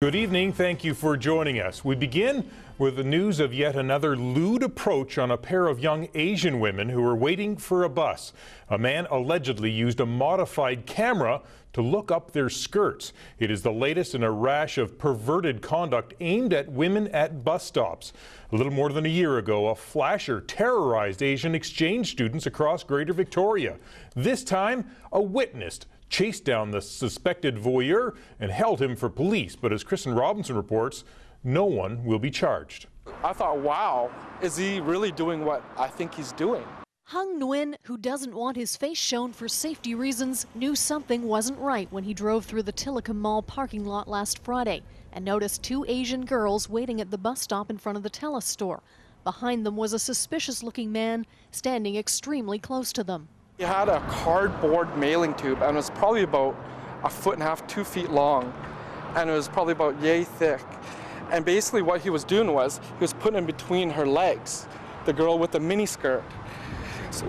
Good evening. Thank you for joining us. We begin with the news of yet another lewd approach on a pair of young Asian women who were waiting for a bus. A man allegedly used a modified camera to look up their skirts. It is the latest in a rash of perverted conduct aimed at women at bus stops. A little more than a year ago, a flasher terrorized Asian exchange students across Greater Victoria. This time, a witness chased down the suspected voyeur and held him for police. But as Kristen Robinson reports, no one will be charged. I thought, wow, is he really doing what I think he's doing? Hung Nguyen, who doesn't want his face shown for safety reasons, knew something wasn't right when he drove through the Tillicum Mall parking lot last Friday and noticed two Asian girls waiting at the bus stop in front of the TELUS store. Behind them was a suspicious-looking man standing extremely close to them. He had a cardboard mailing tube, and it was probably about 1.5 feet, 2 feet long, and it was probably about yay thick. And basically what he was doing was, he was putting in between her legs, the girl with the mini skirt.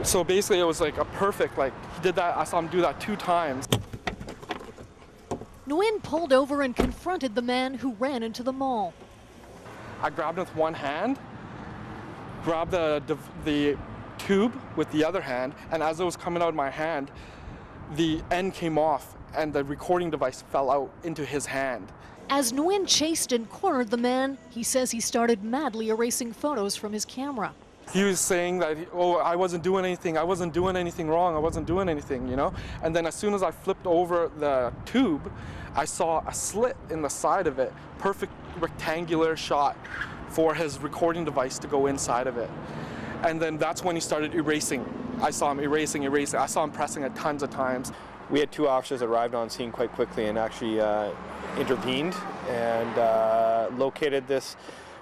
So basically it was like a perfect, he did that, I saw him do that 2 times. Nguyen pulled over and confronted the man who ran into the mall. I grabbed him with one hand, grabbed the tube with the other hand, and as it was coming out of my hand, the end came off and the recording device fell out into his hand. As Nguyen chased and cornered the man, he says he started madly erasing photos from his camera. He was saying that, I wasn't doing anything wrong, I wasn't doing anything, you know? And then as soon as I flipped over the tube, I saw a slit in the side of it, perfect rectangular shot for his recording device to go inside of it. And then that's when he started erasing. I saw him erasing. I saw him pressing it tons of times. We had 2 officers that arrived on scene quite quickly and actually intervened and located this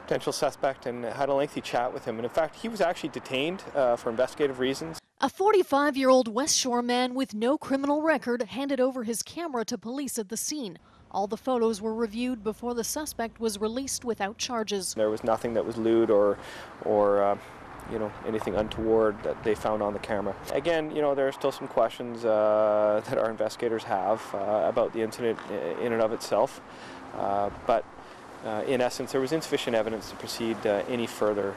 potential suspect and had a lengthy chat with him. And in fact, he was actually detained for investigative reasons. A 45-year-old West Shore man with no criminal record handed over his camera to police at the scene. All the photos were reviewed before the suspect was released without charges. There was nothing that was lewd or anything untoward that they found on the camera. Again, there are still some questions that our investigators have about the incident in and of itself, but in essence, there was insufficient evidence to proceed any further.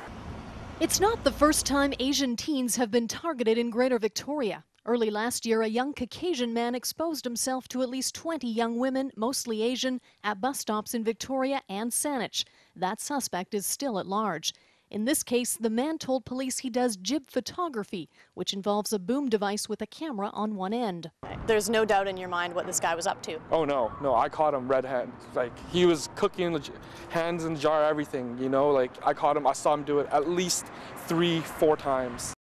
It's not the first time Asian teens have been targeted in Greater Victoria. Early last year, a young Caucasian man exposed himself to at least 20 young women, mostly Asian, at bus stops in Victoria and Saanich. That suspect is still at large. In this case, the man told police he does jib photography, which involves a boom device with a camera on one end. There's no doubt in your mind what this guy was up to. Oh no, I caught him red-handed. He was cooking the hands in the jar, everything, I caught him, I saw him do it at least 3-4 times.